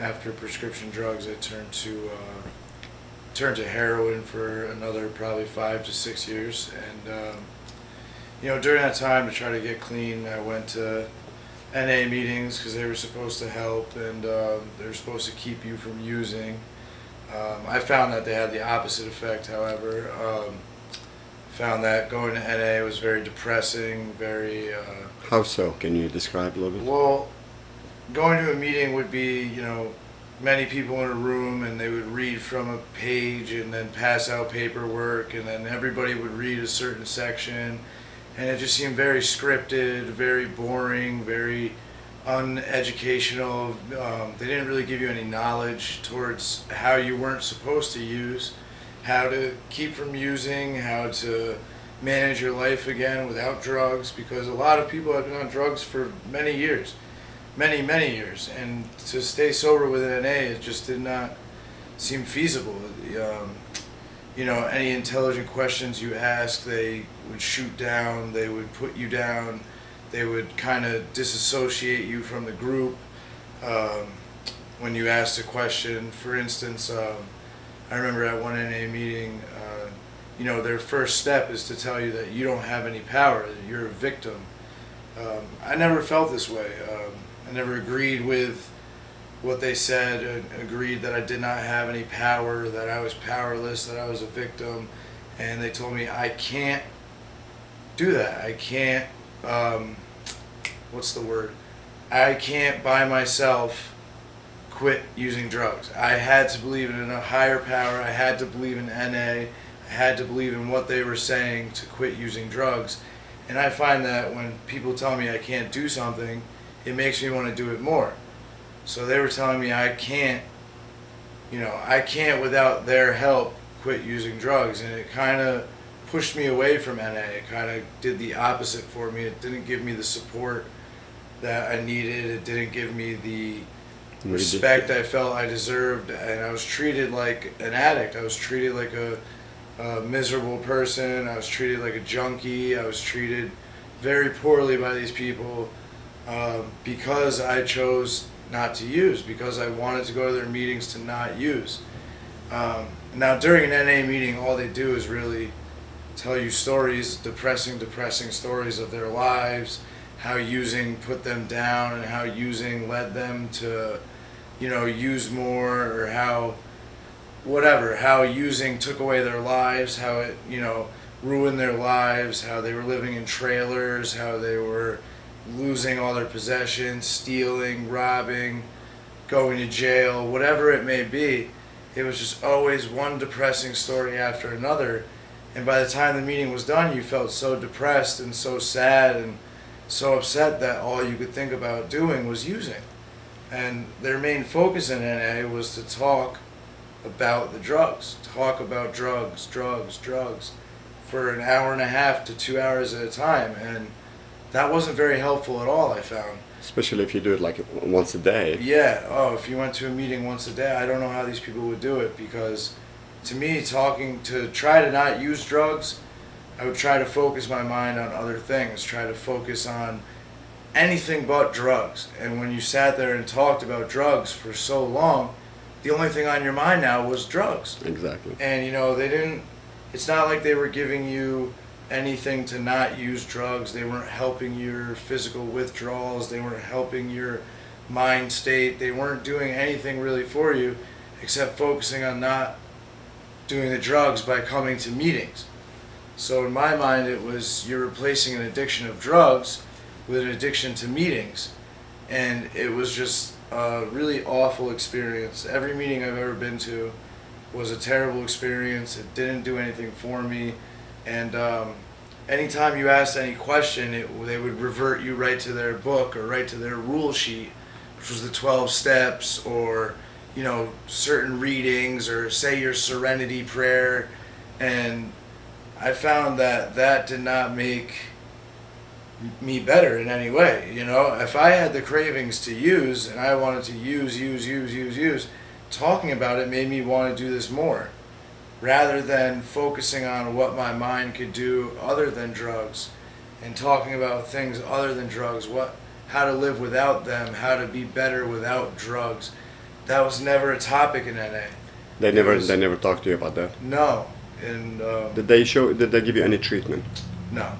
after prescription drugs, I turned to heroin for another probably 5 to 6 years, and during that time to try to get clean, I went to NA meetings because they were supposed to help, and they were supposed to keep you from using. I found that they had the opposite effect, however. Found that going to NA was very depressing, very... How so? Can you describe a little bit? Well, going to a meeting would be, many people in a room, and they would read from a page and then pass out paperwork, and then everybody would read a certain section, and it just seemed very scripted, very boring, very uneducational. They didn't really give you any knowledge towards how you weren't supposed to use, how to keep from using, how to manage your life again without drugs, because a lot of people have been on drugs for many years, many years, and to stay sober with NA, it just did not seem feasible. Any intelligent questions you asked, they would shoot down, they would put you down, they would kind of disassociate you from the group when you asked a question. For instance, I remember at one NA meeting, their first step is to tell you that you don't have any power, that you're a victim. I never felt this way. I never agreed with what they said, agreed that I did not have any power, that I was powerless, that I was a victim, and they told me I can't do that. I can't, I can't by myself quit using drugs. I had to believe in a higher power, I had to believe in NA, I had to believe in what they were saying to quit using drugs. And I find that when people tell me I can't do something, it makes me want to do it more. So they were telling me I can't without their help quit using drugs, and it kind of pushed me away from NA. It kind of did the opposite for me. It didn't give me the support that I needed. It didn't give me the respect I felt I deserved, and I was treated like an addict. I was treated like a miserable person. I was treated like a junkie. I was treated very poorly by these people because I chose not to use, because I wanted to go to their meetings to not use. Now during an NA meeting, all they do is really tell you stories, depressing stories of their lives, how using put them down and how using led them to, use more, or how using took away their lives, how it, ruined their lives, how they were living in trailers, how they were losing all their possessions, stealing, robbing, going to jail, whatever it may be. It was just always one depressing story after another. And by the time the meeting was done, you felt so depressed and so sad and so upset that all you could think about doing was using. And their main focus in NA was to talk about the drugs, talk about drugs, for an hour and a half to 2 hours at a time. And that wasn't very helpful at all, I found. Especially if you do it like once a day. Yeah, if you went to a meeting once a day, I don't know how these people would do it, because to me, to try to not use drugs, I would try to focus my mind on other things, try to focus on anything but drugs. And when you sat there and talked about drugs for so long, the only thing on your mind now was drugs. Exactly. And it's not like they were giving you anything to not use drugs. They weren't helping your physical withdrawals. They weren't helping your mind state. They weren't doing anything really for you except focusing on not doing the drugs by coming to meetings. So in my mind, it was, you're replacing an addiction of drugs with an addiction to meetings. And it was just a really awful experience. Every meeting I've ever been to was a terrible experience. It didn't do anything for me. And anytime you asked any question, they would revert you right to their book or right to their rule sheet, which was the 12 steps, or certain readings, or say your serenity prayer. And I found that did not make me better in any way. If I had the cravings to use and I wanted to use, talking about it made me want to do this more, rather than focusing on what my mind could do other than drugs, and talking about things other than drugs, how to live without them, how to be better without drugs. that was never a topic in NA. They was- never talked to you about that. No, and Did they give you any treatment? no.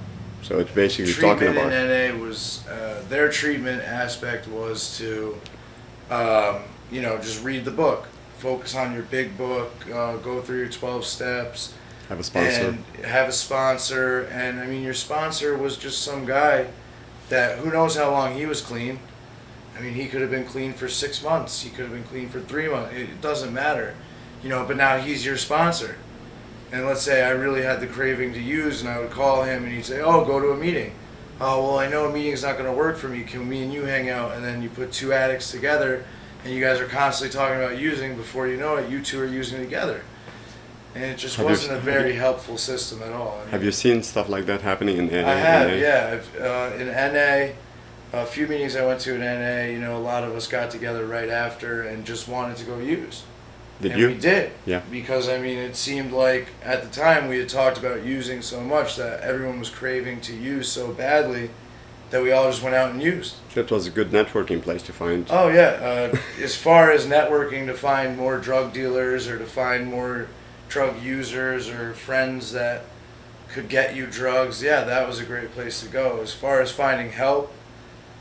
So it's basically talking Treatment about. in NA was their treatment aspect was to, just read the book, focus on your big book, go through your 12 steps, Have a sponsor. and have a sponsor. And I mean, your sponsor was just some guy that who knows how long he was clean. I mean, he could have been clean for 6 months. He could have been clean for 3 months. It doesn't matter, But now he's your sponsor. And let's say I really had the craving to use, and I would call him, and he'd say, "Oh, go to a meeting." "Oh, well, I know a meeting's not going to work for me. Can me and you hang out?" And then you put two addicts together, and you guys are constantly talking about using. Before you know it, you two are using together. And it just Have you- wasn't a very helpful system at all. I mean, Have you seen stuff like that happening in NA? I have, yeah. In NA, a few meetings I went to in NA, a lot of us got together right after and just wanted to go use. Did And you? we did. Yeah. Because, it seemed like at the time we had talked about using so much that everyone was craving to use so badly that we all just went out and used. That was a good networking place to find. Oh, yeah. As far as networking to find more drug dealers or to find more drug users or friends that could get you drugs, yeah, that was a great place to go. As far as finding help,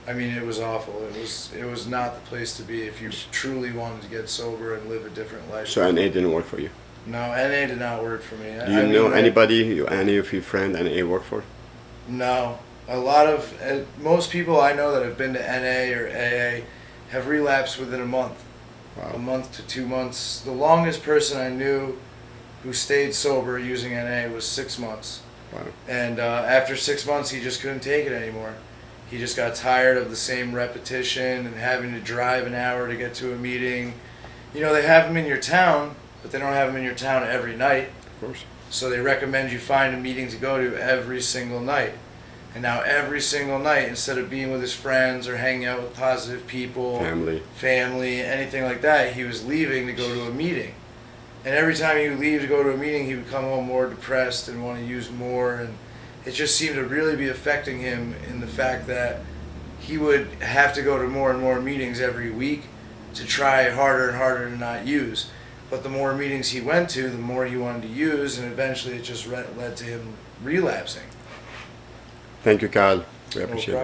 it was awful. It was not the place to be if you truly wanted to get sober and live a different life. So NA didn't work for you. No, NA did not work for me. Do you know anybody, any of your friends NA work for? No. A lot of, most people I know that have been to NA or AA have relapsed within a month. Wow. A month to 2 months. The longest person I knew who stayed sober using NA was 6 months. Wow. And after 6 months, he just couldn't take it anymore. He just got tired of the same repetition and having to drive an hour to get to a meeting. They have them in your town, but they don't have them in your town every night. Of course. So they recommend you find a meeting to go to every single night. And now every single night, instead of being with his friends or hanging out with positive people, family, anything like that, he was leaving to go to a meeting. And every time he would leave to go to a meeting, he would come home more depressed and want to use more. And it just seemed to really be affecting him in the fact that he would have to go to more and more meetings every week to try harder and harder to not use. But the more meetings he went to, the more he wanted to use, and eventually it just led to him relapsing. Thank you, Kyle. We appreciate it.